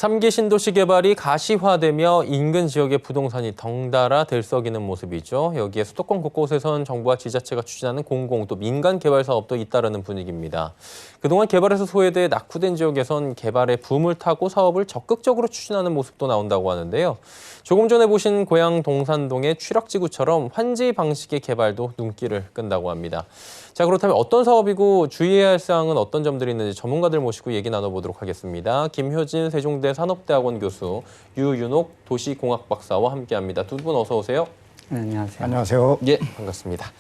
3기 신도시 개발이 가시화되며 인근 지역의 부동산이 덩달아 들썩이는 모습이죠. 여기에 수도권 곳곳에선 정부와 지자체가 추진하는 공공 또 민간 개발 사업도 잇따르는 분위기입니다. 그동안 개발에서 소외돼 낙후된 지역에선 개발의 붐을 타고 사업을 적극적으로 추진하는 모습도 나온다고 하는데요. 조금 전에 보신 고향 동산동의 취락지구처럼 환지 방식의 개발도 눈길을 끈다고 합니다. 자, 그렇다면 어떤 사업이고 주의해야 할 사항은 어떤 점들이 있는지 전문가들 모시고 얘기 나눠보도록 하겠습니다. 김효진 세종대 산업대학원 교수, 유윤옥 도시공학 박사와 함께합니다. 두 분 어서 오세요. 네, 안녕하세요. 안녕하세요. 예, 반갑습니다.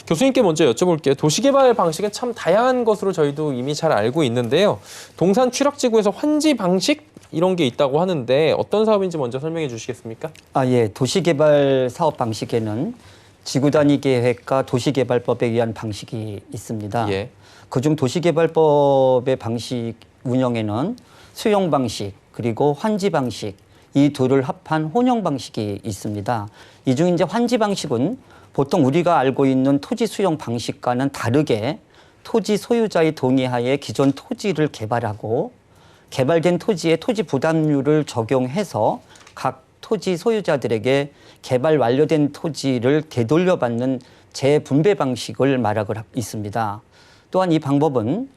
교수님께 먼저 여쭤볼게요. 도시개발 방식은 참 다양한 것으로 저희도 이미 잘 알고 있는데요. 동산 취락지구에서 환지 방식 이런 게 있다고 하는데 어떤 사업인지 먼저 설명해 주시겠습니까? 예. 도시개발 사업 방식에는 지구 단위 계획과 도시개발법에 의한 방식이 있습니다. 예. 그중 도시개발법의 방식 운영에는 수용 방식 그리고 환지 방식 이 둘을 합한 혼용 방식이 있습니다. 이 중 이제 환지 방식은 보통 우리가 알고 있는 토지 수용 방식과는 다르게 토지 소유자의 동의하에 기존 토지를 개발하고 개발된 토지에 토지 부담률을 적용해서 각 토지 소유자들에게 개발 완료된 토지를 되돌려받는 재분배 방식을 말하고 있습니다. 또한 이 방법은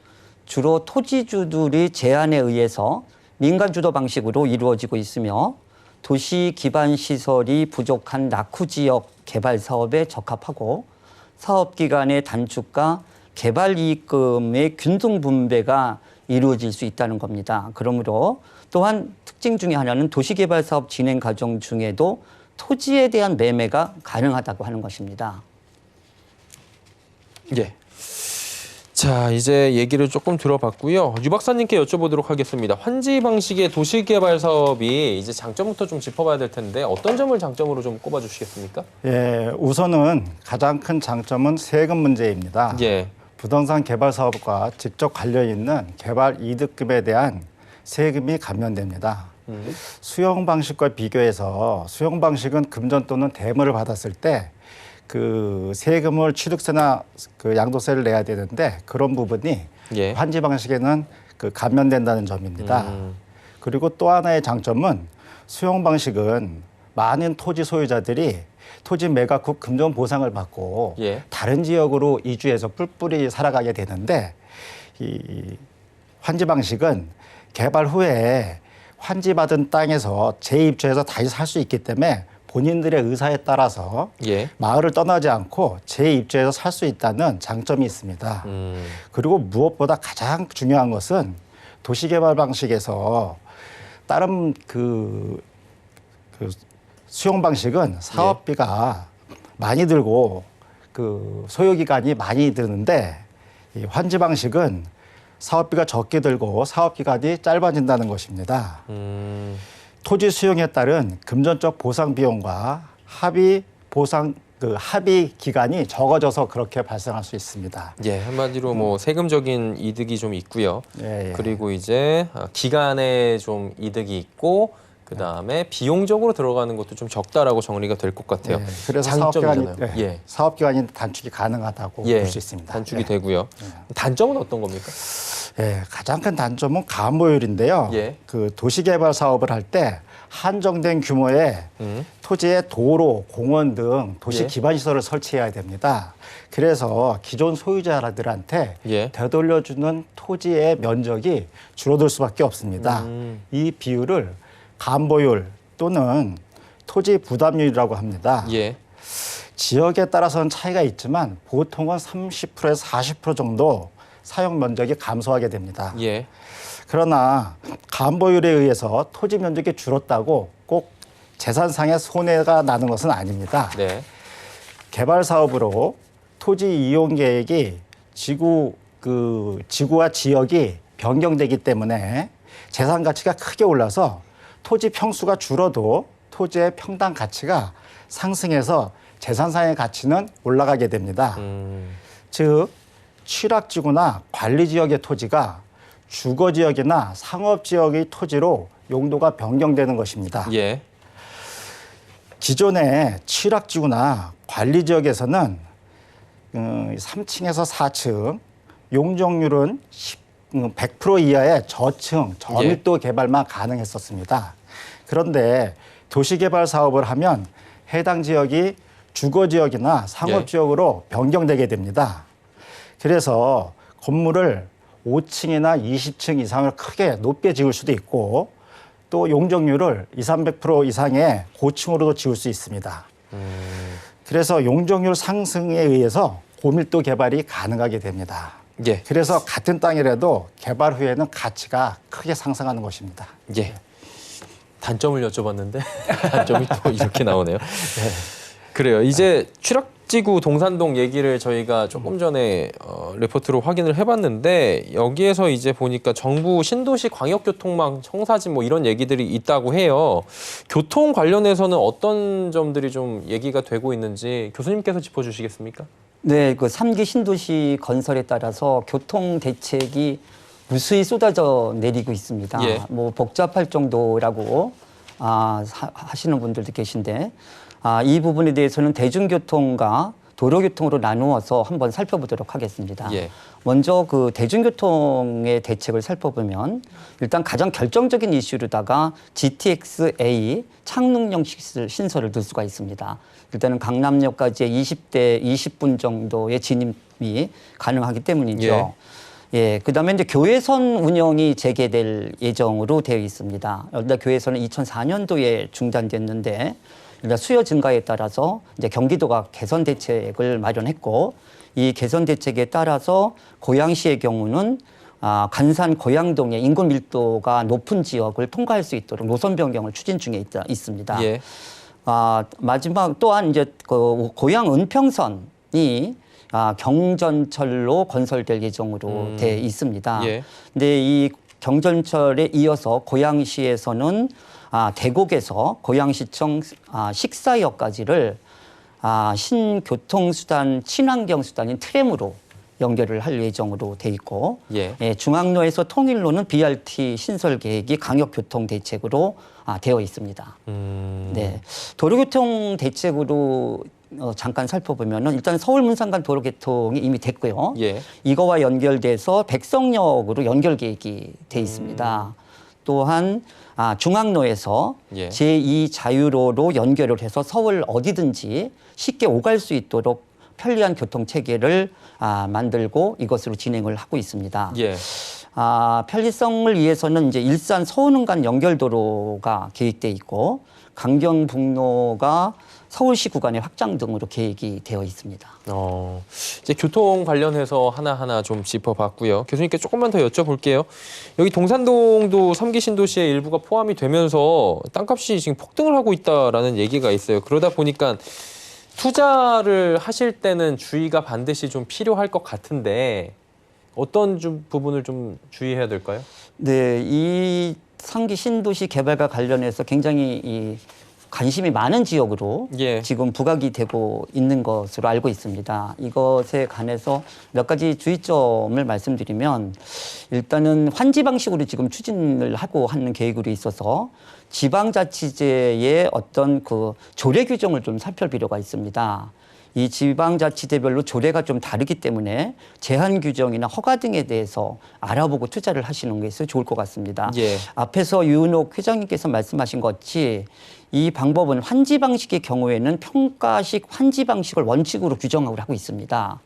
주로 토지주들의 제안에 의해서 민간주도 방식으로 이루어지고 있으며 도시 기반 시설이 부족한 낙후 지역 개발 사업에 적합하고 사업 기간의 단축과 개발 이익금의 균등 분배가 이루어질 수 있다는 겁니다. 그러므로 또한 특징 중에 하나는 도시개발 사업 진행 과정 중에도 토지에 대한 매매가 가능하다고 하는 것입니다. 예. 자, 이제 얘기를 조금 들어봤고요. 유 박사님께 여쭤보도록 하겠습니다. 환지 방식의 도시개발 사업이 이제 장점부터 좀 짚어봐야 될 텐데 어떤 점을 장점으로 좀 꼽아주시겠습니까? 예, 우선은 가장 큰 장점은 세금 문제입니다. 예. 부동산 개발 사업과 직접 관련 있는 개발 이득금에 대한 세금이 감면됩니다. 수용 방식과 비교해서 수용 방식은 금전 또는 대물을 받았을 때 그 세금을 취득세나 그 양도세를 내야 되는데 그런 부분이 예. 환지 방식에는 그 감면된다는 점입니다. 그리고 또 하나의 장점은 수용 방식은 많은 토지 소유자들이 토지 매각 후 금전 보상을 받고 예. 다른 지역으로 이주해서 뿔뿔이 살아가게 되는데 이 환지 방식은 개발 후에 환지받은 땅에서 재입주해서 다시 살 수 있기 때문에 본인들의 의사에 따라서 예. 마을을 떠나지 않고 재입주해서 살 수 있다는 장점이 있습니다. 그리고 무엇보다 가장 중요한 것은 도시개발 방식에서 다른 그 수용 방식은 사업비가 많이 들고 그 소요 기간이 많이 드는데 이 환지 방식은 사업비가 적게 들고 사업 기간이 짧아진다는 것입니다. 토지 수용에 따른 금전적 보상 비용과 합의 보상 합의 기간이 적어져서 그렇게 발생할 수 있습니다. 예, 한마디로 뭐 세금적인 이득이 좀 있고요. 예, 예. 그리고 이제 기간에 좀 이득이 있고 그다음에 비용적으로 들어가는 것도 좀 적다라고 정리가 될 것 같아요. 예, 그래서 장점이잖아요. 예, 사업 기간이 단축이 가능하다고 예, 볼 수 있습니다. 단축이 예. 되고요. 단점은 어떤 겁니까? 예, 가장 큰 단점은 가압모율인데요. 예. 그 도시개발 사업을 할 때 한정된 규모의 토지에 도로, 공원 등 도시 예. 기반 시설을 설치해야 됩니다. 그래서 기존 소유자들한테 예. 되돌려주는 토지의 면적이 줄어들 수밖에 없습니다. 이 비율을 가압모율 또는 토지 부담률이라고 합니다. 예. 지역에 따라서는 차이가 있지만 보통은 30%에서 40% 정도 사용 면적이 감소하게 됩니다. 예. 그러나 가압모율에 의해서 토지 면적이 줄었다고 꼭 재산상의 손해가 나는 것은 아닙니다. 네. 개발 사업으로 토지 이용 계획이 지구와 지역이 변경되기 때문에 재산 가치가 크게 올라서 토지 평수가 줄어도 토지의 평당 가치가 상승해서 재산상의 가치는 올라가게 됩니다. 즉 취락지구나 관리지역의 토지가 주거지역이나 상업지역의 토지로 용도가 변경되는 것입니다. 예. 기존의 취락지구나 관리지역에서는 3층에서 4층 용적률은 100% 이하의 저층, 저밀도 개발만 가능했었습니다. 그런데 도시개발 사업을 하면 해당 지역이 주거지역이나 상업지역으로 변경되게 됩니다. 그래서 건물을 5층이나 20층 이상을 크게 높게 지을 수도 있고 또 용적률을 200~300% 이상의 고층으로도 지을 수 있습니다. 그래서 용적률 상승에 의해서 고밀도 개발이 가능하게 됩니다. 예. 그래서 같은 땅이라도 개발 후에는 가치가 크게 상승하는 것입니다. 예. 단점을 여쭤봤는데 단점이 또 이렇게 나오네요. 그래요. 이제 취락지구 동산동 얘기를 저희가 조금 전에 레포트로 확인을 해봤는데 여기에서 이제 보니까 정부 신도시 광역교통망 청사진 뭐 이런 얘기들이 있다고 해요. 교통 관련해서는 어떤 점들이 좀 얘기가 되고 있는지 교수님께서 짚어주시겠습니까? 네, 그 3기 신도시 건설에 따라서 교통 대책이 무수히 쏟아져 내리고 있습니다. 예. 뭐 복잡할 정도라고 하시는 분들도 계신데 이 부분에 대해서는 대중교통과 도로교통으로 나누어서 한번 살펴보도록 하겠습니다. 예. 먼저 그 대중교통의 대책을 살펴보면 일단 가장 결정적인 이슈로다가 GTX-A 창릉형 신설을 들 수가 있습니다. 일단은 강남역까지의 20분 정도의 진입이 가능하기 때문이죠. 예, 그다음에 이제 교외선 운영이 재개될 예정으로 되어 있습니다. 일단 교외선은 2004년도에 중단됐는데 일단 수요 증가에 따라서 이제 경기도가 개선 대책을 마련했고 이 개선 대책에 따라서 고양시의 경우는 간산 고양동의 인구 밀도가 높은 지역을 통과할 수 있도록 노선 변경을 추진 중에 있습니다. 예. 마지막 또한 이제 그 고양 은평선이 경전철로 건설될 예정으로 돼 있습니다. 예. 근데 이 경전철에 이어서 고양시에서는 대곡에서 고양시청 식사역까지를 신교통수단, 친환경수단인 트램으로 연결을 할 예정으로 돼 있고 예. 중앙로에서 통일로는 BRT 신설 계획이 강역교통 대책으로 되어 있습니다. 네, 도로교통 대책으로 잠깐 살펴보면은 일단 서울 문산간 도로개통이 이미 됐고요. 예. 이거와 연결돼서 백석역으로 연결 계획이 돼 있습니다. 또한 중앙로에서 예. 제2 자유로로 연결을 해서 서울 어디든지 쉽게 오갈 수 있도록 편리한 교통 체계를 만들고 이것으로 진행을 하고 있습니다. 예. 편리성을 위해서는 이제 일산 서운흥 간 연결도로가 계획돼 있고 강경북로가 서울시 구간의 확장 등으로 계획이 되어 있습니다. 이제 교통 관련해서 하나하나 좀 짚어봤고요. 교수님께 조금만 더 여쭤볼게요. 여기 동산동도 3기 신도시의 일부가 포함이 되면서 땅값이 지금 폭등을 하고 있다라는 얘기가 있어요. 그러다 보니까 투자를 하실 때는 주의가 반드시 좀 필요할 것 같은데 어떤 부분을 좀 주의해야 될까요? 네, 이 3기 신도시 개발과 관련해서 굉장히 관심이 많은 지역으로 예. 지금 부각이 되고 있는 것으로 알고 있습니다. 이것에 관해서 몇 가지 주의점을 말씀드리면 일단은 환지 방식으로 지금 추진을 하고 하는 계획으로 있어서 지방자치제의 어떤 그 조례 규정을 좀 살펴볼 필요가 있습니다. 이 지방자치제별로 조례가 좀 다르기 때문에 제한 규정이나 허가 등에 대해서 알아보고 투자를 하시는 것이 좋을 것 같습니다. 예. 앞에서 유은옥 회장님께서 말씀하신 것 같이 이 방법은 환지 방식의 경우에는 평가식 환지 방식을 원칙으로 규정하고 하고 있습니다.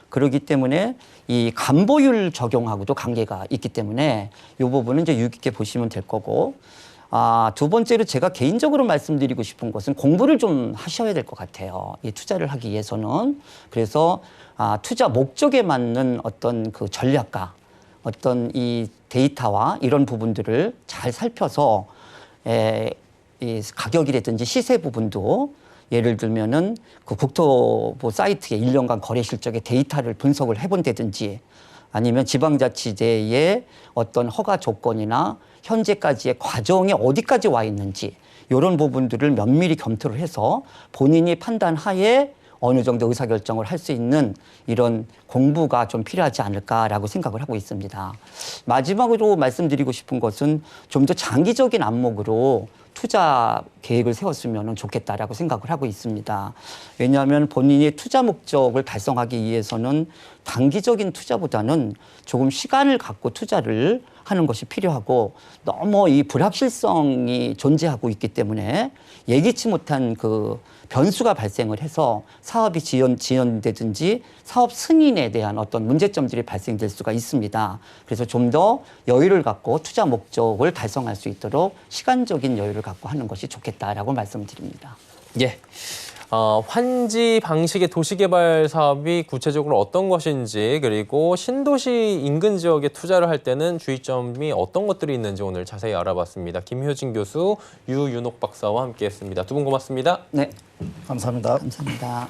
그렇기 때문에 이 간보율 적용하고도 관계가 있기 때문에 이 부분은 이제 유의 깊게 보시면 될 거고 두 번째로 제가 개인적으로 말씀드리고 싶은 것은 공부를 좀 하셔야 될 것 같아요. 이 투자를 하기 위해서는. 그래서 투자 목적에 맞는 어떤 그 전략과 어떤 이 데이터와 이런 부분들을 잘 살펴서 이 가격이라든지 시세 부분도 예를 들면은 그 국토부 사이트에 1년간 거래 실적의 데이터를 분석을 해본다든지 아니면 지방자치제의 어떤 허가 조건이나 현재까지의 과정이 어디까지 와 있는지 이런 부분들을 면밀히 검토를 해서 본인이 판단하에 어느 정도 의사결정을 할 수 있는 이런 공부가 좀 필요하지 않을까라고 생각을 하고 있습니다. 마지막으로 말씀드리고 싶은 것은 좀 더 장기적인 안목으로 투자 계획을 세웠으면 좋겠다라고 생각을 하고 있습니다. 왜냐하면 본인이 투자 목적을 달성하기 위해서는 단기적인 투자보다는 조금 시간을 갖고 투자를 하는 것이 필요하고 너무 이 불확실성이 존재하고 있기 때문에 예기치 못한 그 변수가 발생을 해서 사업이 지연되든지 사업 승인에 대한 어떤 문제점들이 발생될 수가 있습니다. 그래서 좀 더 여유를 갖고 투자 목적을 달성할 수 있도록 시간적인 여유를 갖고 하는 것이 좋겠다라고 말씀드립니다. 예. 환지 방식의 도시개발 사업이 구체적으로 어떤 것인지 그리고 신도시 인근 지역에 투자를 할 때는 주의점이 어떤 것들이 있는지 오늘 자세히 알아봤습니다. 김효진 교수, 유윤옥 박사와 함께했습니다. 두 분 고맙습니다. 네, 감사합니다. 감사합니다.